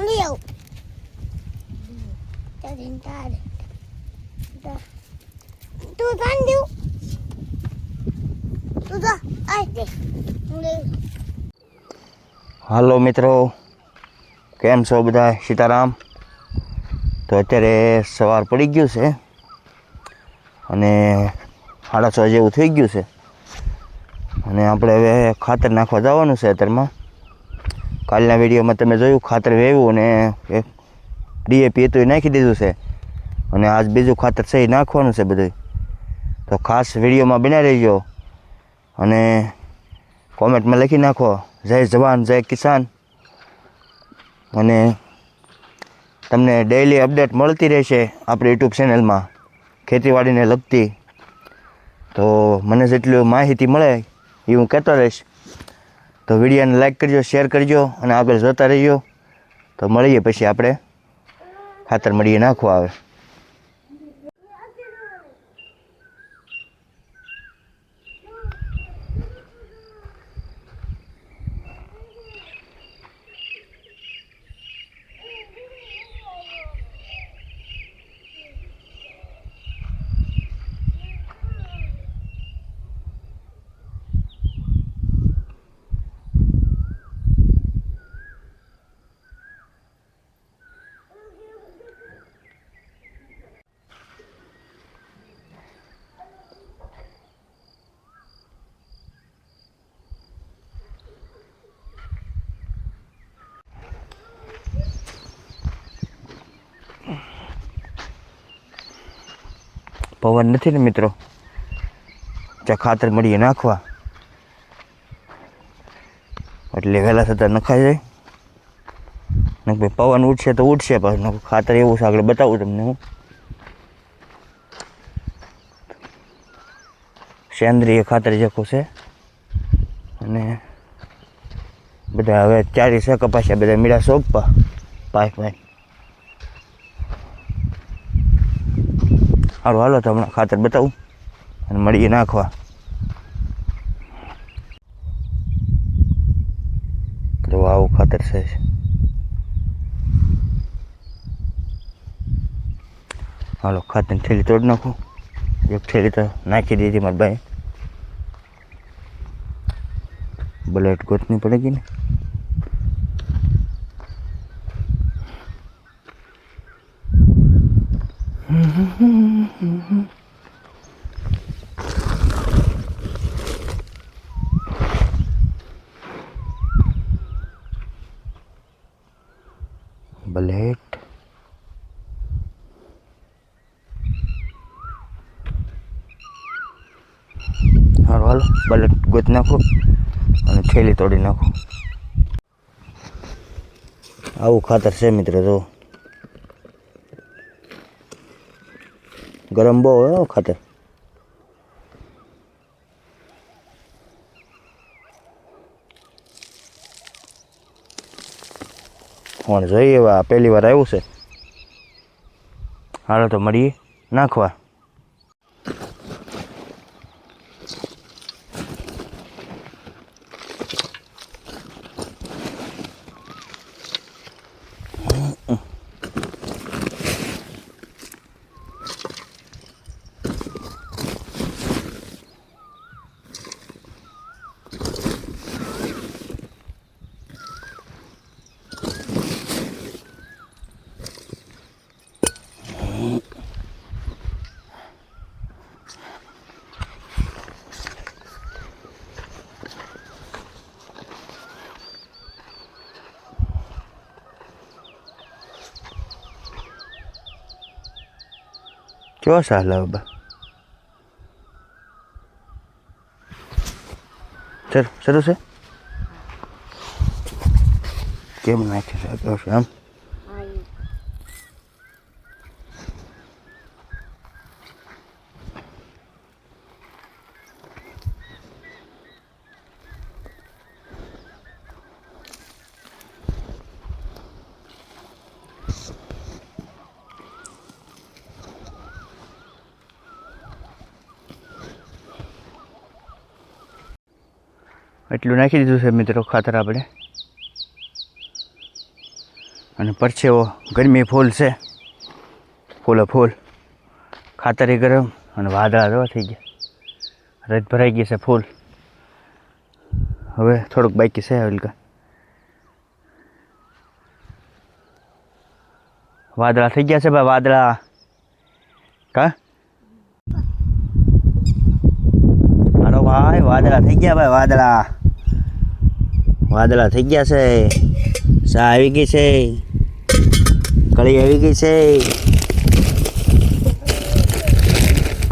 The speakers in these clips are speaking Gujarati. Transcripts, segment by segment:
Liêu. Cho đến ta để. Tôi bán điếu. Tôi ra. Ai để. હાલો મિત્રો, કેમ છો બધા? સીતારામ. તો અત્યારે સવાર પડી ગયું છે અને 6:30 જેવું થઈ ગયું છે અને આપણે હવે ખાતર નાખવા જવાનું છે. અત્યારમાં કાલના વિડીયોમાં તમે જોયું ખાતર વેવ્યું અને ડીએપી હતું એ નાખી દીધું છે અને આજ બીજું ખાતર છે એ નાખવાનું છે બધું. તો ખાસ વિડીયોમાં બનાવી રહેજો અને કોમેન્ટમાં લખી નાખો જય જવાન જય કિસાન. અને તમને ડેઈલી અપડેટ મળતી રહેશે આપણી યુટ્યુબ ચેનલમાં ખેતીવાડીને લગતી. તો મને જેટલી માહિતી મળે એ હું કહેતો રહીશ. તો વિડીયોને લાઈક કરજો, શેર કરજો અને આગળ જોતા રહીજો. તો મળીએ પછી આપણે ખાતર મળીએ નાખવા આવે. પવન નથી ને મિત્રો, ત્યાં ખાતર મળીએ નાખવા એટલે વહેલા થતાં નખાઈ જાય. ને ભાઈ પવન ઉઠશે તો ઉઠશે, પણ ખાતર એવું છે આગળ બતાવું તમને હું. સેન્દ્રિય ખાતર જેખું છે અને બધા હવે 4 કપાસ્યા બધા મીડા સોંપવા પાઇપ. સારું હાલો તો હમણાં ખાતર બતાવું અને મળીએ નાખવા. તો આવું ખાતર છે. હાલો ખાતરની થેલી તોડી નાખું. એક થેલી તો નાખી દીધી મારા ભાઈ. બ્લેડ ગોતની પડી ગઈ ને. બ્લેડ હાલો હાલો બ્લેડ ગોત નાખો અને થેલી તોડી નાખો. આવું ખાતર છે મિત્રો. જો ગરમ બહુ હોય ખાતર. કોણ જોઈએ એવા પહેલી વાર આવ્યું છે. હાલો તો મળીએ નાખવા. કેવો સાલ હવે શરૂ છે. કેમ નાખી શક્યો છે આમ? એટલું નાખી દીધું છે મિત્રો ખાતર આપણે. અને પરસેવો ગરમી ફૂલ છે, ફૂલે ફૂલ, ખાતરી ગરમ અને વાદળા જોવા થઈ ગયા, રજ ભરાઈ ગઈ છે ફૂલ. હવે થોડુંક બાકી છે હલકા, વાદળા થઈ ગયા છે ભાઈ, વાદળા. કા હાલો ભાઈ, વાદળા થઈ ગયા ભાઈ, વાદળા વાદળા થઈ ગયા છે. સા આવી ગઈ છે, કળી આવી ગઈ છે.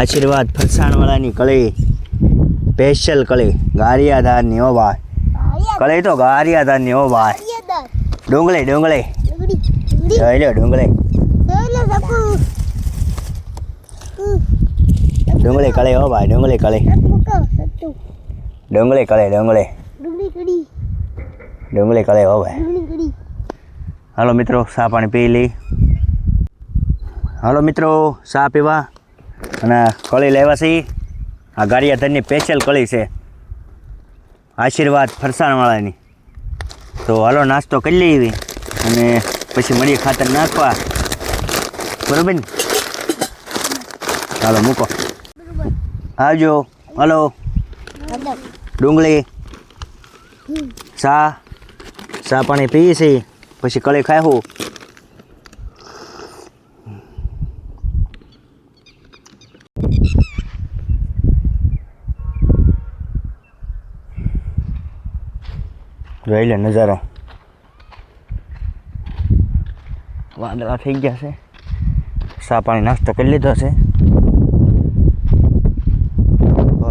આશીર્વાદ ફરસાણવાળાની કળી, સ્પેશિયલ કળી, ગારિયાધારની હો ભાઈ. કળી તો ગારિયાધારની હો ભાઈ. ડુંગળી ડુંગળી જોઈ લો, ડુંગળી ડુંગળી કળી હો ભાઈ, ડુંગળી કળી, ડુંગળી કળી, ડુંગળી ડુંગળી કળી હો ભાઈ. હાલો મિત્રો, ચા પાણી પી લઈ. હાલો મિત્રો, ચા પીવા અને કળી લેવા છીએ. આ ગારિયાધારની સ્પેશિયલ કળી છે, આશીર્વાદ ફરસાણવાળાની. તો હાલો નાસ્તો કરી લઈએ અને પછી મળીએ ખાતર નાખવા, બરોબર ને? હાલો મૂકો, આવજો. હાલો, ડુંગળી ચા પાણી પીએ છીએ, પછી કળી ખાવું. જોઈ લે નજારો, વાદળા થઈ ગયા છે. ચા પાણી નાસ્તો કરી લીધો છે,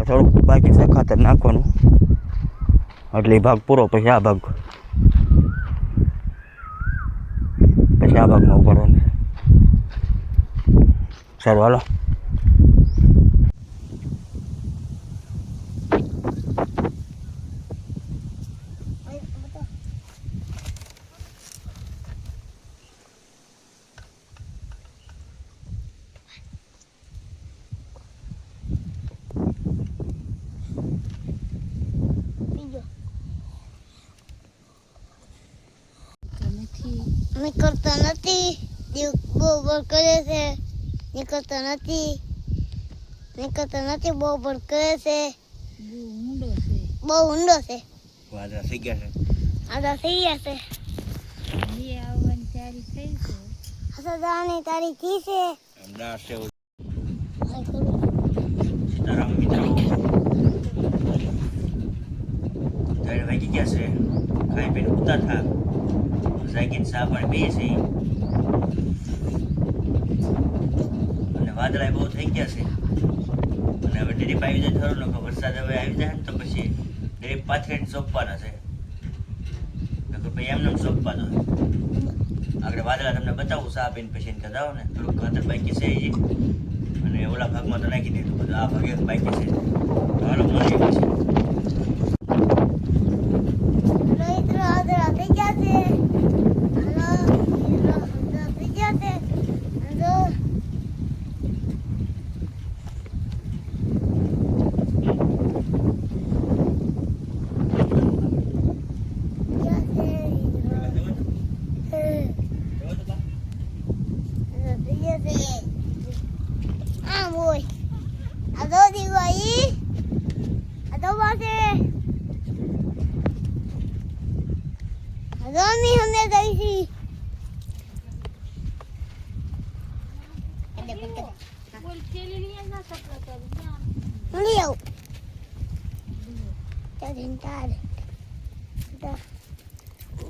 થોડુંક બાકી છે ખાતર નાખવાનું, એટલે એ ભાગ પૂરો, પછી આ ભાગ, પછી આ ભાગમાં ઉપાડવાનું. સારું હાલો. નીકળતો નથી, બહુ કરે છે. નીકળતો નથી, નીકળતો નથી, બહુ કરે છે. બહુ ઊંડો છે. વાદળા થઈ ગયા છે, આદા થઈ ગયા છે. હસદાની તારીખ કી છે. સીતારામ મિત્રો, 3 વાગી ગયા છે. ખાઈ પીને ઉતા થા, જાગીને ચા પાણી પીએ છીએ અને વાદળા બહુ થઈ ગયા છે. અને હવે ડ્રીપ આવી જાય ખરું ને, વરસાદ હવે આવી જાય ને તો પછી ડ્રીપ પાથરીને સોંપવાના છે, નકર પછી એમને સોંપવાનો. આગળ વાદળા તમને બતાવું ચા પીને પછી ને જાઓ ને. થોડુંક ખાતર બાકી છે એ, અને ઓલા ભાગમાં તો નાખી દીધું બધું, આ ભાગે બાકી છે. તો હાલો મળીએ પછી.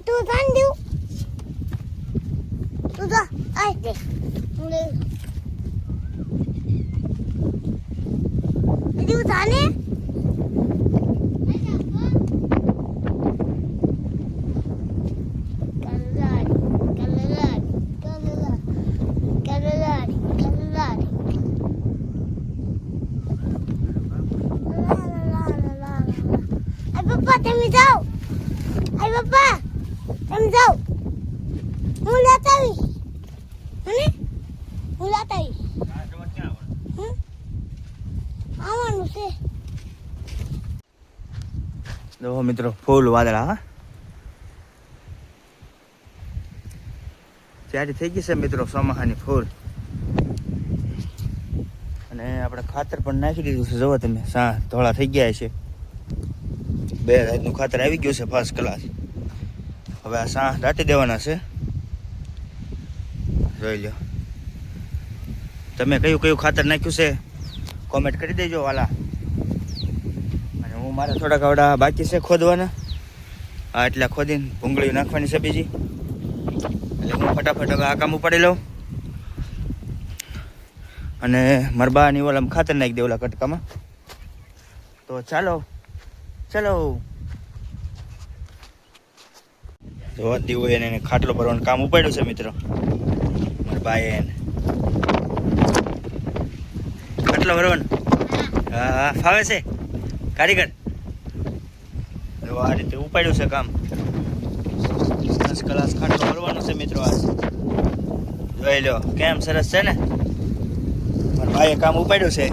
તું જાન દઉં, તું જા, આય દે. તું જાને પપ્પા તમે જાઓ. આય પપ્પા તમે જાઓ, હું લેતા આવીશ. મને હું લેતા આવીશ. આવવાનું છે. જો મિત્રો, ફૂલ વાદળા. હા, ત્યારે થઈ ગઈ છે મિત્રો ચોમાસાની ફૂલ. અને આપણે ખાતર પણ નાખી દીધું છે. જુઓ તમે સા ધોળા થઈ ગયા છે. 2 જાતનું ખાતર આવી ગયું છે ફર્સ્ટ ક્લાસ. હવે આ સા દાટી દેવાના છે. જોઈ લો તમે કયું કયું ખાતર નાખ્યું છે કોમેન્ટ કરી દેજો વાલા. અને હું મારે થોડાક આવડા બાકી છે ખોદવાના. આ એટલા ખોદીને ભૂંગળી નાખવાની છે બીજી. એટલે હું ફટાફટ હવે આ કામ ઉપાડી લઉં અને મારા બાની ઓલામાં ખાતર નાખી દે ઓલા કટકામાં. તો ચાલો ચાલો. તો દીવો એને ખાટલો ભરવાનું કામ ઉપાડ્યું છે મિત્રો. મારા બાએ એને ખાટલો ભરવાનો. હા ફાવે છે કારીગર. તો આ રીતે ઉપાડ્યું છે કામ. 10 કલાક ખાટલો ભરવાનો છે મિત્રો. આજ જોઈ લો કેમ સરસ છે ને. મારા ભાઈએ કામ ઉપાડ્યું છે.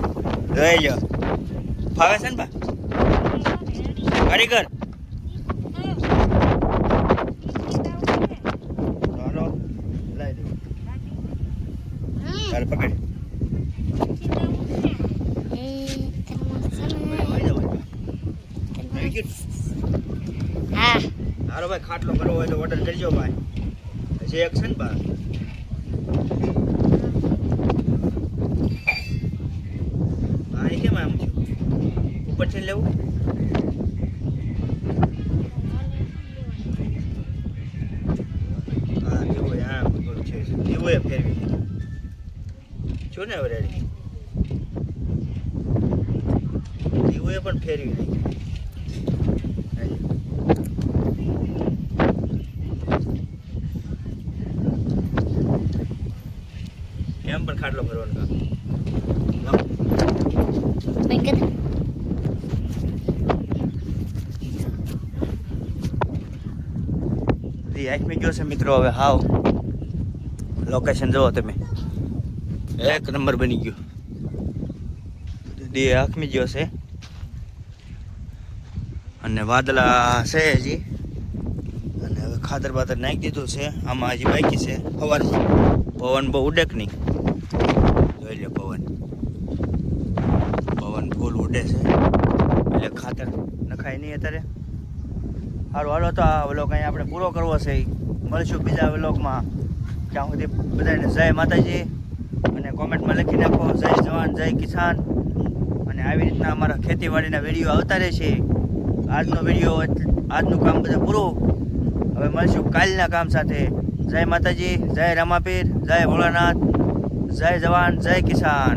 જોઈ લો ફાવે છે ને બા કારીગર. હાલો લાવી દઉં. તારે પકડ. હા હાલો ભાઈ ખાટલો કરવો હોય તો ઓર્ડર કરજો ભાઈ. હજી એક છે ને બા. હા એ કેમ આમ છે ઉપરથી લેવું. હા એવું આમ થોડું છે એવું એ ફેરવી છું ને હવે રેડી. એવું એ પણ ફેરવી નહીં. એમ પણ ખાટલો ભરવાનો કામ. આખમી ગયો છે મિત્રો. હવે હાવ લોકેશન જુઓ તમે. 1 નંબર બની ગયો. આખમી ગયો છે અને વાદળા છે હજી. અને હવે ખાતર બાતર નાખી દીધું છે. આમાં હજી બાકી છે સવારમાં. પવન બહુ ઉડે કે નહીં. જોઈ લે પવન ફૂલ ઉડે છે એટલે ખાતર નખાય નહીં અત્યારે. સારું હાલો તો આ વ્લોગ અહીં આપણે પૂરો કરવો છે. મળીશું બીજા વ્લોગમાં. ત્યાં સુધી બધાને જય માતાજી અને કોમેન્ટમાં લખી નાખો જય જવાન જય કિસાન. અને આવી રીતના અમારા ખેતીવાડીના વિડીયો આવતા રહેશે. આજનું કામ બધું પૂરું. હવે મળીશું કાલના કામ સાથે. જય માતાજી, જય રામાપીર, જય ભોળાનાથ, જય જવાન જય કિસાન.